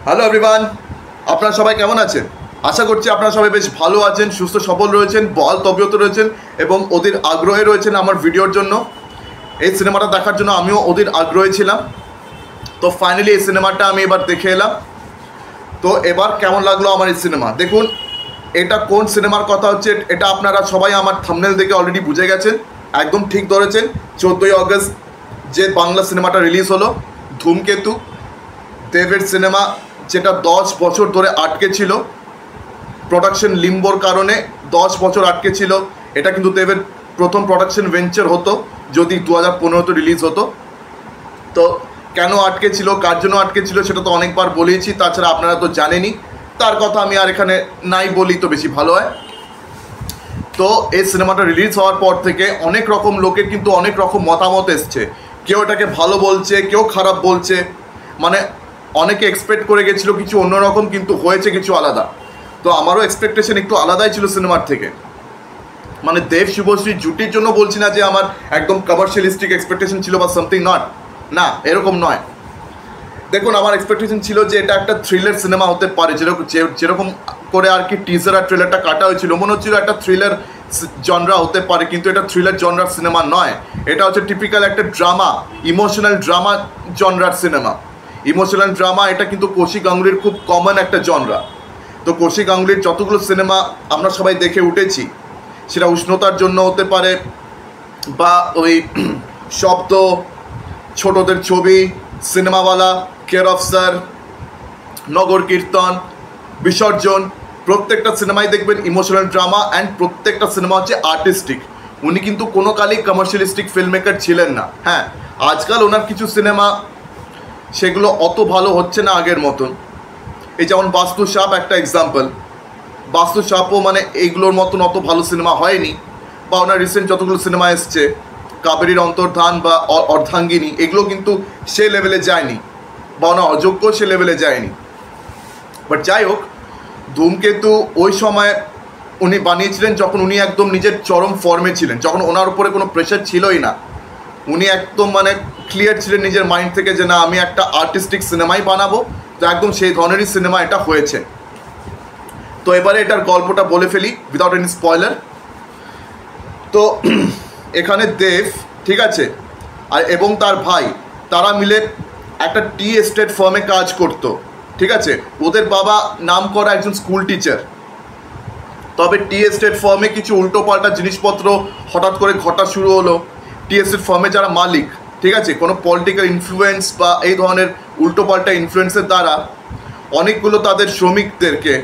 Hello everyone, আপনারা সবাই কেমন আছেন? আশা করছি আপনারা সবাই বেশ ভালো আছেন, সুস্থ সবল রয়েছেন, বল তবিয়ত রয়েছেন এবং ওদের আগ্রহে রয়েছেন আমার ভিডিওর জন্য। এই সিনেমাটা দেখার জন্য আমিও ওদের আগ্রহী ছিলাম। তো ফাইনালি এই সিনেমাটা আমি এবার দেখে এলাম। তো এবার কেমন লাগলো আমার এই সিনেমা? দেখুন, এটা কোন সিনেমার কথা হচ্ছে এটা আপনারা সবাই আমার থাম্বনেল দেখে অলরেডি বুঝে গেছেন। একদম ঠিক ধরেছেন, 14ই অগস্ট যে বাংলা সিনেমাটা রিলিজ হলো, ধূমকেতু, দেবের সিনেমা, যেটা 10 বছর ধরে আটকে ছিল প্রোডাকশন লিম্বোর কারণে। 10 বছর আটকে ছিল। এটা কিন্তু দেবের প্রথম প্রোডাকশন ভেঞ্চার হতো যদি 2015তে রিলিজ হতো। তো কেন আটকে ছিল, কার জন্য আটকে ছিল সেটা তো অনেকবার বলেইছি, তাছাড়া আপনারা তো জানেনই, তার কথা আমি আর এখানে নাই বলি তো বেশি ভালো হয়। তো এই সিনেমাটা রিলিজ হওয়ার পর থেকে অনেক রকম লোকের কিন্তু অনেক রকম মতামত এসছে। কেউ এটাকে ভালো বলছে, কেউ খারাপ বলছে। মানে অনেকে এক্সপেক্ট করে গেছিলো কিছু অন্যরকম, কিন্তু হয়েছে কিছু আলাদা। তো আমারও এক্সপেকটেশন একটু আলাদাই ছিল সিনেমার থেকে। মানে দেব শুভশ্রী জুটির জন্য বলছি না যে আমার একদম কমার্শিয়ালিস্টিক এক্সপেকটেশন ছিল বা সামথিং নট, না এরকম নয়। দেখুন, আমার এক্সপেকটেশন ছিল যে এটা একটা থ্রিলার সিনেমা হতে পারে, যেরকম করে আর কি টিজার আর ট্রেলারটা কাটা হয়েছিল, মনে হচ্ছিল একটা থ্রিলার জনরা হতে পারে, কিন্তু এটা থ্রিলার জনরার সিনেমা নয়। এটা হচ্ছে টিপিক্যাল একটা ড্রামা, ইমোশনাল ড্রামা জনরার সিনেমা। ইমোশনাল ড্রামা এটা কিন্তু কৌশিক গাঙ্গুলির খুব কমন একটা জনরা। তো কৌশিক গাঙ্গুলির যতগুলো সিনেমা আমরা সবাই দেখে উঠেছি, সেটা উষ্ণতার জন্য হতে পারে, বা ওই শব্দ, ছোটদের ছবি, সিনেমাওয়ালা, কেয়ার অফ স্যার, নগর কীর্তন, বিসর্জন, প্রত্যেকটা সিনেমায় দেখবেন ইমোশনাল ড্রামা অ্যান্ড প্রত্যেকটা সিনেমা হচ্ছে আর্টিস্টিক। উনি কিন্তু কোনো কালই কমার্শিয়ালিস্টিক ফিল্ম মেকার ছিলেন না। হ্যাঁ, আজকাল ওনার কিছু সিনেমা সেগুলো অত ভালো হচ্ছে না আগের মতন। এই যেমন বাস্তু সাপ একটা এক্সাম্পল। বাস্তু সাপও মানে এইগুলোর মতন অত ভালো সিনেমা হয়নি। বা ওনার রিসেন্ট যতগুলো সিনেমা এসছে, কাবেরীর অন্তর্ধান বা অর্ধাঙ্গিনী, এগুলো কিন্তু সে লেভেলে যায়নি, বা ওনার অযোগ্য সে লেভেলে যায়নি। বাট যাই হোক, ধূমকেতু ওই সময় উনি বানিয়েছিলেন যখন উনি একদম নিজের চরম ফর্মে ছিলেন, যখন ওনার উপরে কোনো প্রেশার ছিলই না। উনি একদম মানে ক্লিয়ার ছিলেন নিজের মাইন্ড থেকে যে না, আমি একটা আর্টিস্টিক সিনেমাই বানাবো। তো একদম সেই ধরনেরই সিনেমা এটা হয়েছে। তো এবারে এটার গল্পটা বলে ফেলি উইদাউট এনি স্পয়লার। তো এখানে দেব, ঠিক আছে, আর এবং তার ভাই, তারা মিলে একটা টি এস্টেট ফার্মে কাজ করতো, ঠিক আছে। ওদের বাবা নাম করা একজন স্কুল টিচার। তবে টি এস্টেট ফার্মে কিছু উল্টোপাল্টা জিনিসপত্র হঠাৎ করে ঘটা শুরু হলো। টি এস্টেট ফার্মে যারা মালিক, ঠিক আছে, কোনো পলিটিক্যাল ইনফ্লুয়েন্স বা এই ধরনের উল্টোপাল্টা ইনফ্লুয়েন্সের দ্বারা অনেকগুলো তাদের শ্রমিকদেরকে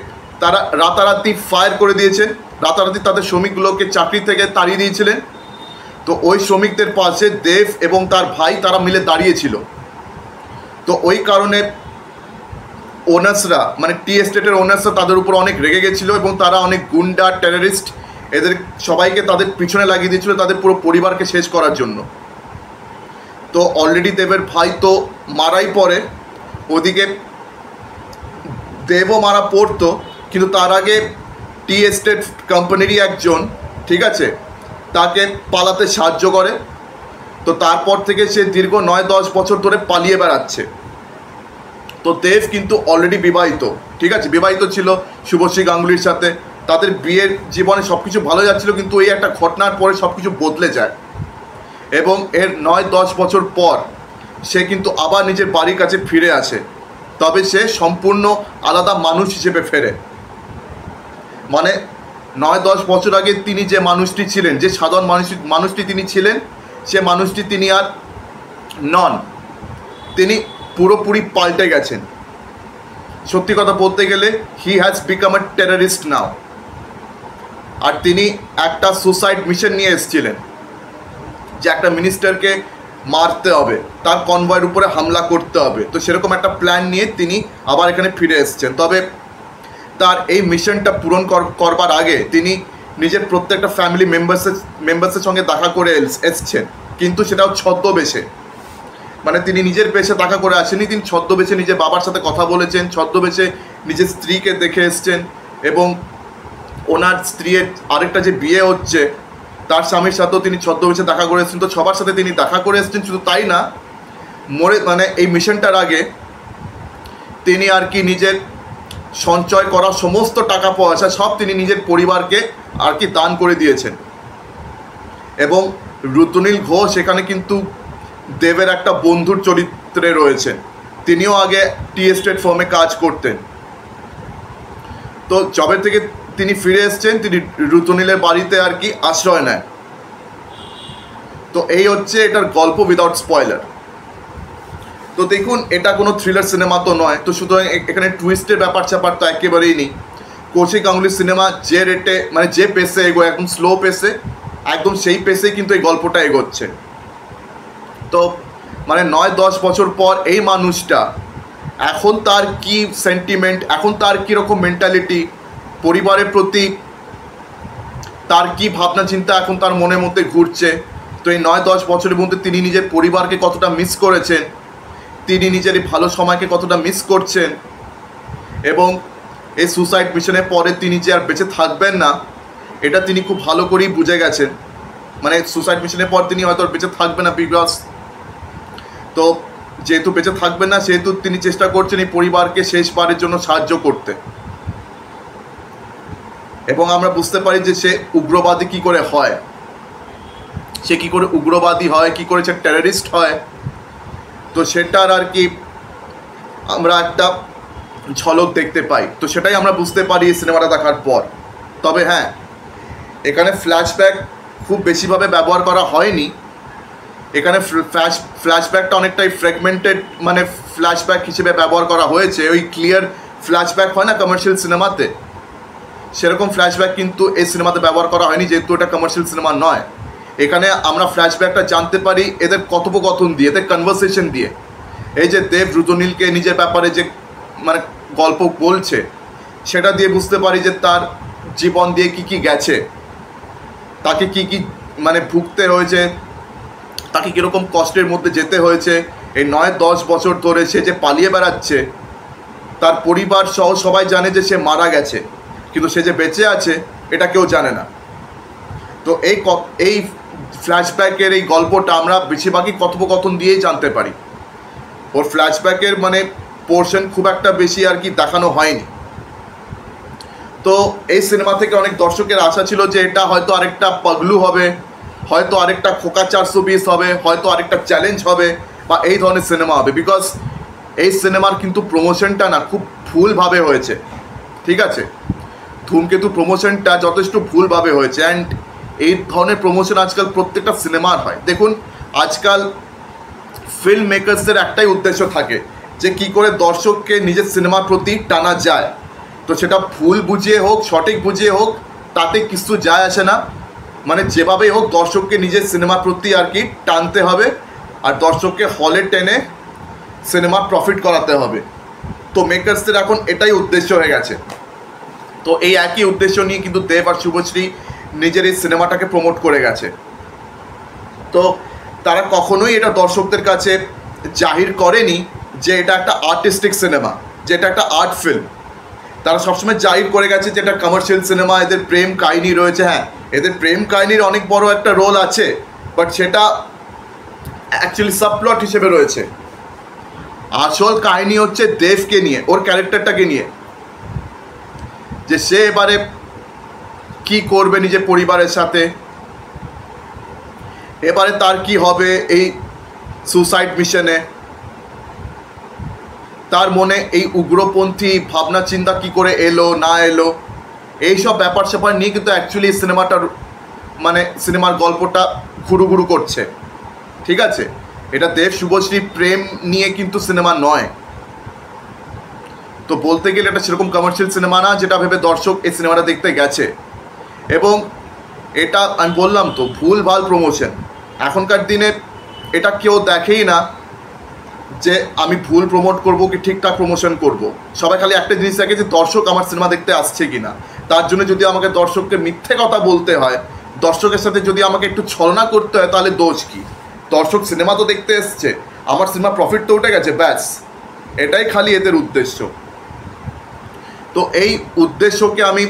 তারা রাতারাতি ফায়ার করে দিয়েছেন। রাতারাতি তাদের শ্রমিকগুলোকে চাকরি থেকে তাড়িয়ে দিয়েছিলেন। তো ওই শ্রমিকদের পাশে দেব এবং তার ভাই তারা মিলে দাঁড়িয়েছিল। তো ওই কারণে ওনার্সরা, মানে টি এস্টেটের ওনার্সরা তাদের উপর অনেক রেগে গেছিলো এবং তারা অনেক গুন্ডা, টেররিস্ট, এদের সবাইকে তাদের পিছনে লাগিয়ে দিয়েছিল তাদের পুরো পরিবারকে শেষ করার জন্য। তো অলরেডি দেবের ভাই তো মারাই পড়ে, ওদিকে দেবও মারা পড়তো, কিন্তু তার আগে টি এস্টেট কোম্পানিরই একজন, ঠিক আছে, তাকে পালাতে সাহায্য করে। তো তারপর থেকে সে দীর্ঘ 9-10 বছর ধরে পালিয়ে বেড়াচ্ছে। তো দেব কিন্তু অলরেডি বিবাহিত, ঠিক আছে, বিবাহিত ছিল শুভশ্রী গাঙ্গুলির সাথে। তাদের বিয়ের জীবনে সব কিছু ভালো যাচ্ছিল, কিন্তু এই একটা ঘটনার পরে সব কিছু বদলে যায় এবং এর 9-10 বছর পর সে কিন্তু আবার নিজের বাড়ির কাছে ফিরে আসে। তবে সে সম্পূর্ণ আলাদা মানুষ হিসেবে ফেরে। মানে 9-10 বছর আগে তিনি যে মানুষটি ছিলেন, যে সাধারণ মানুষটি তিনি ছিলেন, সে মানুষটি তিনি আর নন। তিনি পুরোপুরি পাল্টে গেছেন। সত্যি কথা বলতে গেলে he has become a terrorist now. আর তিনি একটা সুসাইড মিশন নিয়ে এসেছিলেন যে একটা মিনিস্টারকে মারতে হবে, তার কনভয়ের উপরে হামলা করতে হবে। তো সেরকম একটা প্ল্যান নিয়ে তিনি আবার এখানে ফিরে এসেছেন। তবে তার এই মিশনটা পূরণ করবার আগে তিনি নিজের প্রত্যেকটা ফ্যামিলি মেম্বার্সের সঙ্গে দেখা করে এসছেন, কিন্তু সেটাও ছদ্মবেশে। মানে তিনি নিজের বেশে দেখা করে আসেনি, তিনি ছদ্মবেশে নিজের বাবার সাথে কথা বলেছেন, ছদ্মবেশে নিজের স্ত্রীকে দেখে এসছেন এবং ওনার স্ত্রীর আরেকটা যে বিয়ে হচ্ছে তার স্বামীর সাথেও তিনি ছদ্মবেশে দেখা করে এসেছেন। তো সবার সাথে তিনি দেখা করে এসেছেন। শুধু তাই না, মানে এই মিশনটার আগে তিনি আর কি নিজের সঞ্চয় করা সমস্ত টাকা পয়সা সব তিনি নিজের পরিবারকে আর কি দান করে দিয়েছেন। এবং রুদ্রনীল ঘোষ এখানে কিন্তু দেবের একটা বন্ধুর চরিত্রে রয়েছেন। তিনিও আগে টি এস্টেট ফার্মে কাজ করতেন। তো জবের থেকে তিনি ফিরে এসছেন, তিনি রুদ্রনীলের বাড়িতে আর কি আশ্রয় নেন। তো এই হচ্ছে এটার গল্প উইদাউট স্পয়লার। তো দেখুন, এটা কোনো থ্রিলার সিনেমা তো নয়, তো সুতরাং এখানে টুইস্টের ব্যাপার স্যাপার তো একেবারেই নেই। কৌশিক গাঙ্গুলির সিনেমা যে রেটে মানে যে পেসে এগোয়, একদম স্লো পেসে, একদম সেই পেসে কিন্তু এই গল্পটা এগোচ্ছে। তো মানে 9-10 বছর পর এই মানুষটা এখন তার কি সেন্টিমেন্ট, এখন তার কীরকম মেন্টালিটি, পরিবারের প্রতি তার কি ভাবনা চিন্তা এখন তার মনের মধ্যে ঘুরছে। তো এই 9-10 বছরের মধ্যে তিনি নিজের পরিবারকে কতটা মিস করেছেন, তিনি নিজের এই ভালো সময়কে কতটা মিস করছেন, এবং এই সুসাইড মিশনের পরে তিনি যে আর বেঁচে থাকবেন না এটা তিনি খুব ভালো করেই বুঝে গেছেন। মানে সুসাইড মিশনের পর তিনি হয়তো বেঁচে থাকবেন না, বিকজ তো যেহেতু বেঁচে থাকবেন না সেহেতু তিনি চেষ্টা করছেন এই পরিবারকে শেষবারের জন্য সাহায্য করতে। এবং আমরা বুঝতে পারি যে সে উগ্রবাদী কি করে হয়, সে কি করে উগ্রবাদী হয়, কি করে সে টেররিস্ট হয়। তো সেটার আর কি আমরা একটা ঝলক দেখতে পাই। তো সেটাই আমরা বুঝতে পারি এই সিনেমাটা দেখার পর। তবে হ্যাঁ, এখানে ফ্ল্যাশব্যাক খুব বেশিভাবে ব্যবহার করা হয়নি। এখানে ফ্ল্যাশব্যাকটা অনেকটাই ফ্র্যাগমেন্টেড মানে ফ্ল্যাশব্যাক হিসেবে ব্যবহার করা হয়েছে। ওই ক্লিয়ার ফ্ল্যাশব্যাক হয় না কমার্শিয়াল সিনেমাতে, সেরকম ফ্ল্যাশব্যাক কিন্তু এই সিনেমাতে ব্যবহার করা হয়নি, যেহেতু এটা কমার্শিয়াল সিনেমা নয়। এখানে আমরা ফ্ল্যাশব্যাকটা জানতে পারি এদের কথোপকথন দিয়ে, এদের কনভারসেশন দিয়ে। এই যে দেব রুদ্রনীলকে নিজের ব্যাপারে যে মানে গল্প বলছে সেটা দিয়ে বুঝতে পারি যে তার জীবন দিয়ে কি কি গেছে, তাকে কি কি মানে ভুগতে হয়েছে, তাকে কীরকম কষ্টের মধ্যে যেতে হয়েছে। এই 9-10 বছর ধরে সে যে পালিয়ে বেড়াচ্ছে, তার পরিবার সহ সবাই জানে যে সে মারা গেছে, কিন্তু সে যে বেঁচে আছে এটা কেউ জানে না। তো এই ফ্ল্যাশব্যাকের এই গল্পটা আমরা বেশিরভাগই কথোপকথন দিয়েই জানতে পারি। ওর ফ্ল্যাশব্যাকের মানে পোর্শন খুব একটা বেশি আর কি দেখানো হয়নি। তো এই সিনেমা থেকে অনেক দর্শকের আশা ছিল যে এটা হয়তো আরেকটা পাগলু হবে, হয়তো আরেকটা খোকা 420 হবে, হয়তো আরেকটা চ্যালেঞ্জ হবে, বা এই ধরনের সিনেমা হবে। বিকজ এই সিনেমার কিন্তু প্রমোশনটা না খুব ভুলভাবে হয়েছে, ঠিক আছে। ধূমকেতু প্রমোশনটা যথেষ্ট ভুলভাবে হয়েছে। অ্যান্ড এই ধরনের প্রমোশন আজকাল প্রত্যেকটা সিনেমার হয়। দেখুন, আজকাল ফিল্ম মেকার্সদের একটাই উদ্দেশ্য থাকে যে কী করে দর্শককে নিজের সিনেমার প্রতি টানা যায়। তো সেটা ভুল বুঝিয়ে হোক সঠিক বুঝিয়ে হোক তাতে কিছু যায় আসে না, মানে যেভাবেই হোক দর্শককে নিজের সিনেমার প্রতি আর কি টানতে হবে, আর দর্শককে হলে টেনে সিনেমা প্রফিট করাতে হবে। তো মেকার্সদের এখন এটাই উদ্দেশ্য হয়ে গেছে। তো এই একই উদ্দেশ্য নিয়ে কিন্তু দেব আর শুভশ্রী নিজের এই সিনেমাটাকে প্রমোট করে গেছে। তো তারা কখনোই এটা দর্শকদের কাছে জাহির করেনি যে এটা একটা আর্টিস্টিক সিনেমা, যে এটা একটা আর্ট ফিল্ম। তারা সবসময় জাহির করে গেছে যে এটা কমার্শিয়াল সিনেমা, এদের প্রেম কাহিনী রয়েছে। হ্যাঁ, এদের প্রেম কাহিনীর অনেক বড় একটা রোল আছে, বাট সেটা অ্যাকচুয়ালি সাবপ্লট হিসেবে রয়েছে। আসল কাহিনী হচ্ছে দেবকে নিয়ে, ওর ক্যারেক্টারটাকে নিয়ে, যে সে এবারে কি করবে নিজের পরিবারের সাথে, এবারে তার কি হবে এই সুসাইড মিশনে, তার মনে এই উগ্রপন্থী ভাবনা চিন্তা কি করে এলো না এলো, এইসব ব্যাপার স্যাপার নিয়ে কিন্তু অ্যাকচুয়ালি সিনেমাটার মানে সিনেমার গল্পটা ঘুরু ঘুরু করছে, ঠিক আছে। এটা দেব শুভশ্রী প্রেম নিয়ে কিন্তু সিনেমা নয়। তো বলতে গেলে এটা সেরকম কমার্শিয়াল সিনেমা না যেটা ভেবে দর্শক এই সিনেমাটা দেখতে গেছে। এবং এটা আমি বললাম তো ভুল ভাল প্রমোশন। এখনকার দিনে এটা কেউ দেখেই না যে আমি ভুল প্রমোট করব কি ঠিকঠাক প্রমোশন করব। সবাই খালি একটা জিনিস দেখে যে দর্শক আমার সিনেমা দেখতে আসছে কি না। তার জন্য যদি আমাকে দর্শককে মিথ্যে কথা বলতে হয়, দর্শকের সাথে যদি আমাকে একটু ছলনা করতে হয়, তাহলে দোষ কি? দর্শক সিনেমা তো দেখতে এসছে, আমার সিনেমা প্রফিট তো উঠে গেছে, ব্যাস এটাই খালি এদের উদ্দেশ্য। তো এই উদ্দেশ্যকে আমি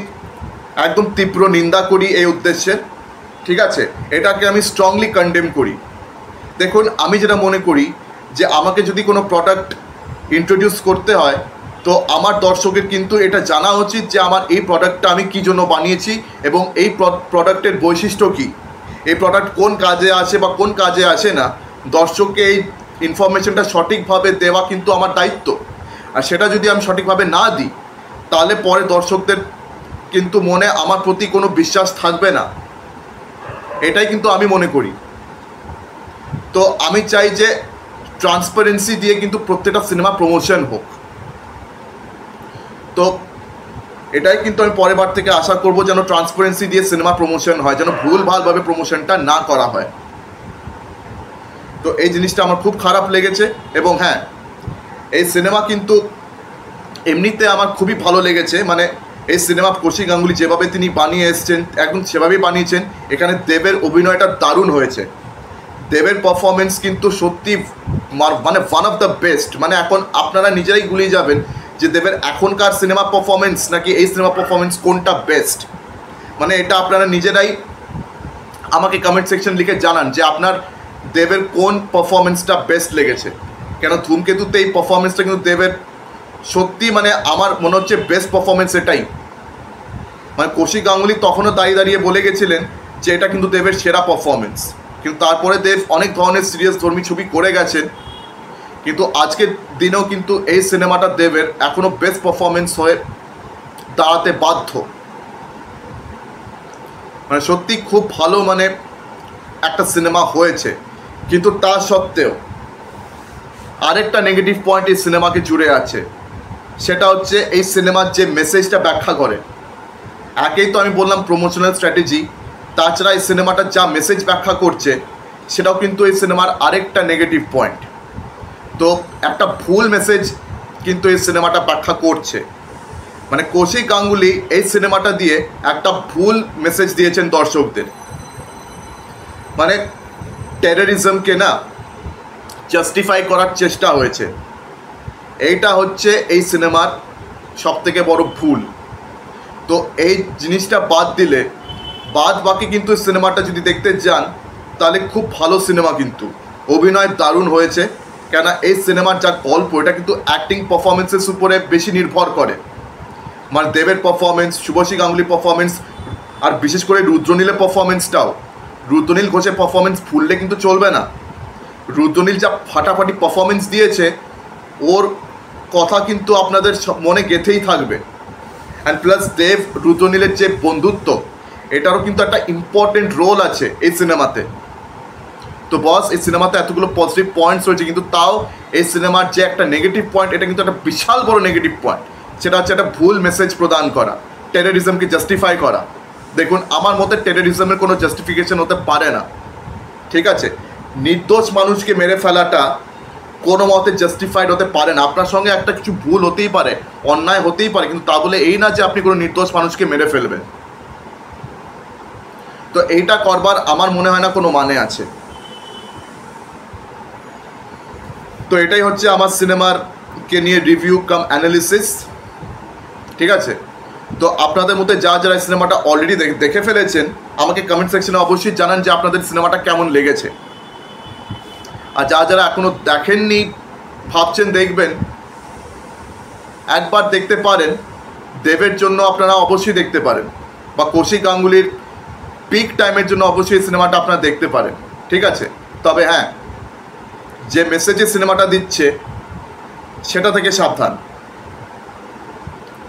একদম তীব্র নিন্দা করি এই উদ্দেশ্যের, ঠিক আছে। এটাকে আমি স্ট্রংলি কন্ডেম করি। দেখুন, আমি যেটা মনে করি যে আমাকে যদি কোনো প্রোডাক্ট ইন্ট্রোডিউস করতে হয় তো আমার দর্শকের কিন্তু এটা জানা উচিত যে আমার এই প্রোডাক্টটা আমি কী জন্য বানিয়েছি এবং এই প্রোডাক্টের বৈশিষ্ট্য কী, এই প্রোডাক্ট কোন কাজে আসে বা কোন কাজে আসে না, দর্শককে এই ইনফরমেশনটা সঠিকভাবে দেওয়া কিন্তু আমার দায়িত্ব। আর সেটা যদি আমি সঠিকভাবে না দিই তাহলে পরে দর্শকদের কিন্তু মনে আমার প্রতি কোনো বিশ্বাস থাকবে না, এটাই কিন্তু আমি মনে করি। তো আমি চাই যে ট্রান্সপারেন্সি দিয়ে কিন্তু প্রত্যেকটা সিনেমা প্রমোশন হোক। তো এটাই কিন্তু আমি পরের বার থেকে আশা করব যেন ট্রান্সপারেন্সি দিয়ে সিনেমা প্রমোশন হয়, যেন ভুলভালভাবে প্রমোশনটা না করা হয়। তো এই জিনিসটা আমার খুব খারাপ লেগেছে। এবং হ্যাঁ, এই সিনেমা কিন্তু এমনিতে আমার খুবই ভালো লেগেছে। মানে এই সিনেমা কৌশিক গাঙ্গুলি যেভাবে তিনি বানিয়ে এসছেন একদম সেভাবেই বানিয়েছেন। এখানে দেবের অভিনয়টা দারুণ হয়েছে। দেবের পারফরমেন্স কিন্তু সত্যি মানে ওয়ান অফ দ্য বেস্ট। মানে এখন আপনারা নিজেরাই গুলিয়ে যাবেন যে দেবের এখনকার সিনেমা পারফরমেন্স নাকি এই সিনেমা পারফরমেন্স কোনটা বেস্ট। মানে এটা আপনারা নিজেরাই আমাকে কমেন্ট সেকশন লিখে জানান যে আপনার দেবের কোন পারফরমেন্সটা বেস্ট লেগেছে। কেন ধূমকেতুতে এই পারফরমেন্সটা কিন্তু দেবের সত্যি মানে আমার মনে হচ্ছে বেস্ট পারফরমেন্স এটাই। মানে কৌশিক গাঙ্গুলি তখনও দাঁড়িয়ে বলে গেছিলেন যে এটা কিন্তু দেবের সেরা পারফরমেন্স। কিন্তু তারপরে দেব অনেক ধরনের সিরিয়াস ধর্মী ছবি করে গেছেন, কিন্তু আজকের দিনেও কিন্তু এই সিনেমাটা দেবের এখনও বেস্ট পারফরমেন্স হয়ে দাঁড়াতে বাধ্য। মানে সত্যি খুব ভালো মানে একটা সিনেমা হয়েছে। কিন্তু তা সত্ত্বেও আরেকটা নেগেটিভ পয়েন্ট এই সিনেমাকে জুড়ে আছে, সেটা হচ্ছে এই সিনেমার যে মেসেজটা ব্যাখ্যা করে। একেই তো আমি বললাম প্রমোশনাল স্ট্র্যাটেজি, তাছাড়া এই সিনেমাটা যা মেসেজ ব্যাখ্যা করছে সেটাও কিন্তু এই সিনেমার আরেকটা নেগেটিভ পয়েন্ট। তো একটা ভুল মেসেজ কিন্তু এই সিনেমাটা ব্যাখ্যা করছে। মানে কৌশিক গাঙ্গুলি এই সিনেমাটা দিয়ে একটা ভুল মেসেজ দিয়েছেন দর্শকদের। মানে টেররিজমকে না জাস্টিফাই করার চেষ্টা হয়েছে, এইটা হচ্ছে এই সিনেমার সবথেকে বড় ভুল। তো এই জিনিসটা বাদ দিলে বাদ বাকি কিন্তু সিনেমাটা যদি দেখতে যান তাহলে খুব ভালো সিনেমা। কিন্তু অভিনয় দারুণ হয়েছে, কেন এই সিনেমার যা গল্প এটা কিন্তু অ্যাক্টিং পারফরমেন্সের উপরে বেশি নির্ভর করে। মানে দেবের পারফরমেন্স, শুভশ্রী গাঙ্গুলি পারফরমেন্স, আর বিশেষ করে রুদ্রনীলের পারফরমেন্সটাও। রুদ্রনীল ঘোষের পারফরমেন্স ভুললে কিন্তু চলবে না। রুদ্রনীল যা ফাটাফাটি পারফরমেন্স দিয়েছে ওর কথা কিন্তু আপনাদের মনে গেঁথেই থাকবে। অ্যান্ড প্লাস দেব রুদ্রনীলের যে বন্ধুত্ব এটারও কিন্তু একটা ইম্পর্টেন্ট রোল আছে এই সিনেমাতে। তো বস, এই সিনেমাতে এতগুলো পজিটিভ পয়েন্টস রয়েছে, কিন্তু তাও এই সিনেমার যে একটা নেগেটিভ পয়েন্ট, এটা কিন্তু একটা বিশাল বড় নেগেটিভ পয়েন্ট। সেটা হচ্ছে একটা ভুল মেসেজ প্রদান করা, টেররিজমকে জাস্টিফাই করা। দেখুন, আমার মতে টেররিজমের কোনো জাস্টিফিকেশন হতে পারে না, ঠিক আছে? নির্দোষ মানুষকে মেরে ফেলাটা কোনো মতে জাস্টিফাইড হতে পারে না। আপনার সঙ্গে একটা কিছু ভুল হতেই পারে, অন্যায় হতেই পারে, কিন্তু তা বলে এই না যে আপনি কোনো নির্দোষ মানুষকে মেরে ফেলবেন। তো এইটা করবার আমার মনে হয় না কোনো মানে আছে। তো এটাই হচ্ছে আমার সিনেমারকে নিয়ে রিভিউ কাম অ্যানালিসিস, ঠিক আছে? তো আপনাদের মধ্যে যারা এই সিনেমাটা অলরেডি দেখে ফেলেছেন আমাকে কমেন্ট সেকশনে অবশ্যই জানান যে আপনাদের সিনেমাটা কেমন লেগেছে। আর যারা এখনও দেখেননি, ভাবছেন দেখবেন, একবার দেখতে পারেন। দেবের জন্য আপনারা অবশ্যই দেখতে পারেন, বা কৌশিক গাঙ্গুলির পিক টাইমের জন্য অবশ্যই এই সিনেমাটা আপনারা দেখতে পারেন, ঠিক আছে? তবে হ্যাঁ, যে মেসেজে সিনেমাটা দিচ্ছে সেটা থেকে সাবধান।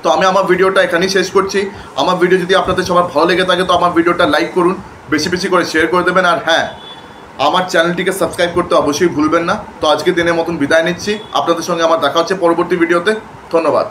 তো আমি আমার ভিডিওটা এখানেই শেষ করছি। আমার ভিডিও যদি আপনাদের সবার ভালো লেগে থাকে তো আমার ভিডিওটা লাইক করুন, বেশি বেশি করে শেয়ার করে দেবেন। আর হ্যাঁ, আমার চ্যানেলটিকে সাবস্ক্রাইব করতে অবশ্যই ভুলবেন না। তো আজকের দিনের মতন বিদায় নিচ্ছি। আপনাদের সঙ্গে আমার দেখা হচ্ছে পরবর্তী ভিডিওতে। ধন্যবাদ।